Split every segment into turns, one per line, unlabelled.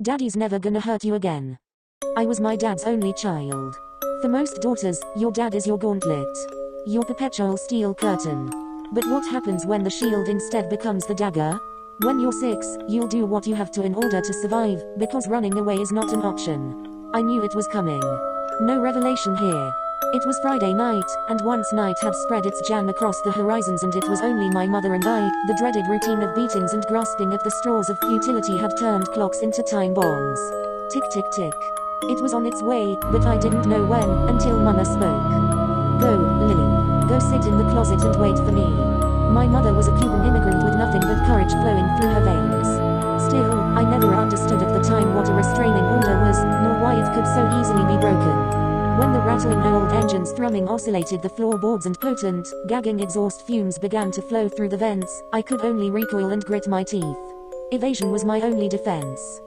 Daddy's never gonna hurt you again. I was my dad's only child. For most daughters, your dad is your gauntlet. Your perpetual steel curtain. But what happens when the shield instead becomes the dagger? When you're 6, you'll do what you have to in order to survive, because running away is not an option. I knew it was coming. No revelation here. It was Friday night, and once night had spread its jam across the horizons and it was only my mother and I, the dreaded routine of beatings and grasping at the straws of futility had turned clocks into time bombs. Tick tick tick. It was on its way, but I didn't know when, until Mama spoke. Go, Lily. Go sit in the closet and wait for me. My mother was a Cuban immigrant with nothing but courage flowing through her veins. Still, I never understood at the time what a restraining order was, nor why it could so easily be broken. When the rattling old engine's thrumming oscillated the floorboards and potent, gagging exhaust fumes began to flow through the vents, I could only recoil and grit my teeth. Evasion was my only defense.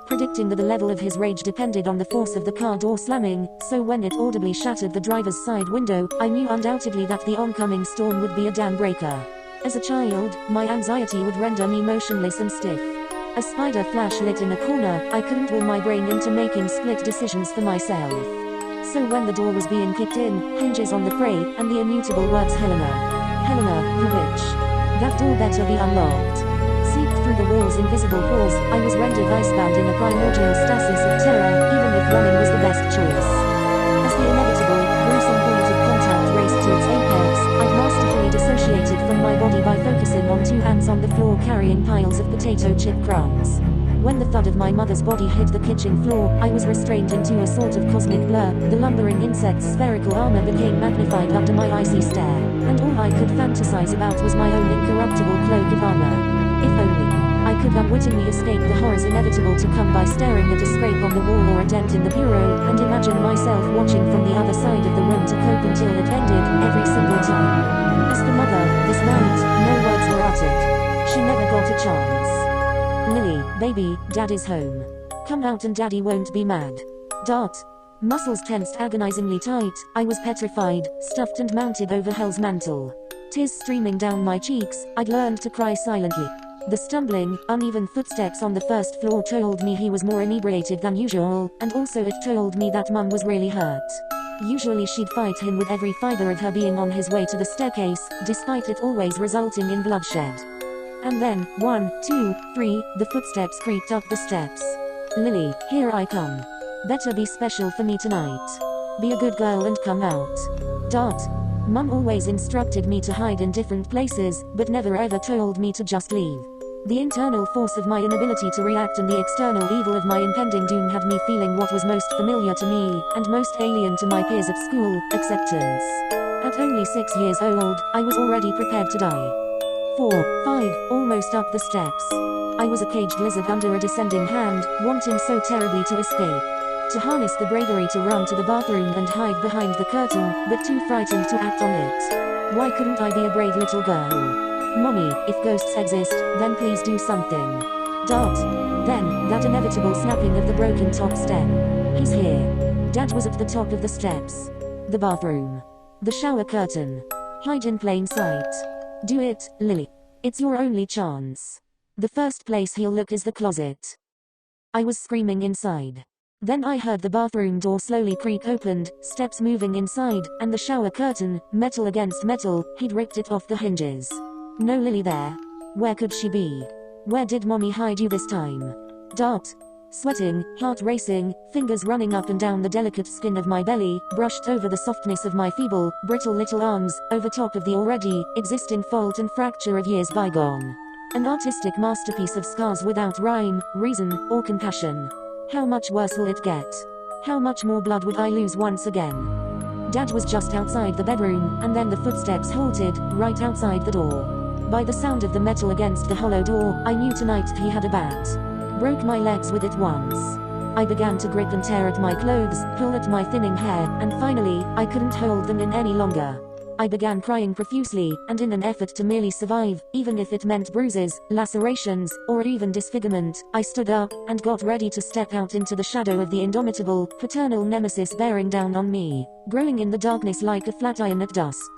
Predicting that the level of his rage depended on the force of the car door slamming, so when it audibly shattered the driver's side window, I knew undoubtedly that the oncoming storm would be a dam breaker. As a child, my anxiety would render me motionless and stiff. A spider flash lit in a corner, I couldn't will my brain into making split decisions for myself. So when the door was being kicked in, hinges on the fray, and the immutable words Helena. Helena, you bitch. That door better be unlocked. Seeped through the wall's invisible pores, I was rendered icebound in a primordial stasis of terror, even if running was the best choice. As the inevitable, gruesome point of contact raced to its apex, I'd masterfully dissociated from my body by focusing on 2 hands on the floor carrying piles of potato chip crumbs. When the thud of my mother's body hit the kitchen floor, I was restrained into a sort of cosmic blur. The lumbering insect's spherical armor became magnified under my icy stare, and all I could fantasize about was my own incorruptible cloak of armor. If only I could unwittingly escape the horrors inevitable to come by staring at a scrape on the wall or a dent in the bureau, and imagine myself watching from the other side of the room to cope until it ended, every single time. As for Mother, this night, no words were uttered. She never got a chance. Lily, baby, Dad is home. Come out and Daddy won't be mad. Dot. Muscles tensed agonizingly tight, I was petrified, stuffed and mounted over hell's mantle. Tears streaming down my cheeks, I'd learned to cry silently. The stumbling, uneven footsteps on the first floor told me he was more inebriated than usual, and also it told me that Mum was really hurt. Usually she'd fight him with every fiber of her being on his way to the staircase, despite it always resulting in bloodshed. And then, 1, 2, 3, the footsteps creaked up the steps. Lily, here I come. Better be special for me tonight. Be a good girl and come out. Dot. Mum always instructed me to hide in different places, but never ever told me to just leave. The internal force of my inability to react and the external evil of my impending doom had me feeling what was most familiar to me, and most alien to my peers at school, acceptance. At only 6 years old, I was already prepared to die. 4, 5, almost up the steps. I was a caged lizard under a descending hand, wanting so terribly to escape. To harness the bravery to run to the bathroom and hide behind the curtain, but too frightened to act on it. Why couldn't I be a brave little girl? Mommy, if ghosts exist, then please do something. Dot. Then, that inevitable snapping of the broken top stem. He's here. Dad was at the top of the steps. The bathroom. The shower curtain. Hide in plain sight. Do it, Lily. It's your only chance. The first place he'll look is the closet. I was screaming inside. Then I heard the bathroom door slowly creak opened, steps moving inside, and the shower curtain, metal against metal, he'd ripped it off the hinges. No Lily there. Where could she be? Where did Mommy hide you this time? Dot. Sweating, heart racing, fingers running up and down the delicate skin of my belly, brushed over the softness of my feeble, brittle little arms, over top of the already existing fault and fracture of years bygone. An artistic masterpiece of scars without rhyme, reason, or compassion. How much worse will it get? How much more blood would I lose once again? Dad was just outside the bedroom, and then the footsteps halted, right outside the door. By the sound of the metal against the hollow door, I knew tonight he had a bat. Broke my legs with it once. I began to grip and tear at my clothes, pull at my thinning hair, and finally, I couldn't hold them in any longer. I began crying profusely, and in an effort to merely survive, even if it meant bruises, lacerations, or even disfigurement, I stood up, and got ready to step out into the shadow of the indomitable, paternal nemesis bearing down on me, growing in the darkness like a flat iron at dusk.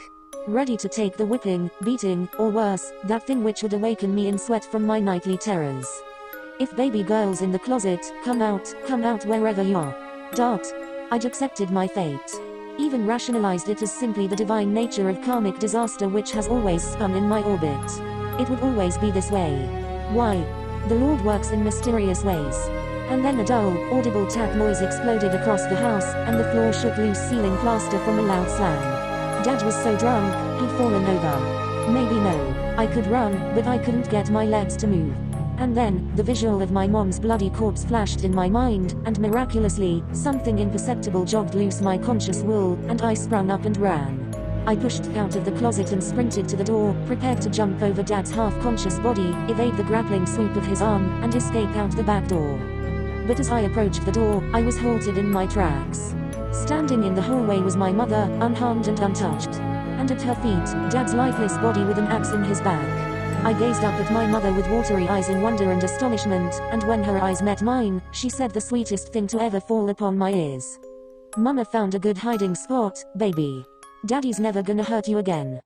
Ready to take the whipping, beating, or worse, that thing which would awaken me in sweat from my nightly terrors. If baby girl's in the closet, come out wherever you are. Dot. I'd accepted my fate. Even rationalized it as simply the divine nature of karmic disaster which has always spun in my orbit. It would always be this way. Why? The Lord works in mysterious ways. And then a dull, audible tap noise exploded across the house, and the floor shook loose ceiling plaster from a loud slam. Dad was so drunk, he'd fallen over. Maybe no. I could run, but I couldn't get my legs to move. And then, the visual of my mom's bloody corpse flashed in my mind, and miraculously, something imperceptible jogged loose my conscious will, and I sprung up and ran. I pushed out of the closet and sprinted to the door, prepared to jump over Dad's half-conscious body, evade the grappling swoop of his arm, and escape out the back door. But as I approached the door, I was halted in my tracks. Standing in the hallway was my mother, unharmed and untouched. And at her feet, Dad's lifeless body with an axe in his back. I gazed up at my mother with watery eyes in wonder and astonishment, and when her eyes met mine, she said the sweetest thing to ever fall upon my ears. Mama found a good hiding spot, baby. Daddy's never gonna hurt you again.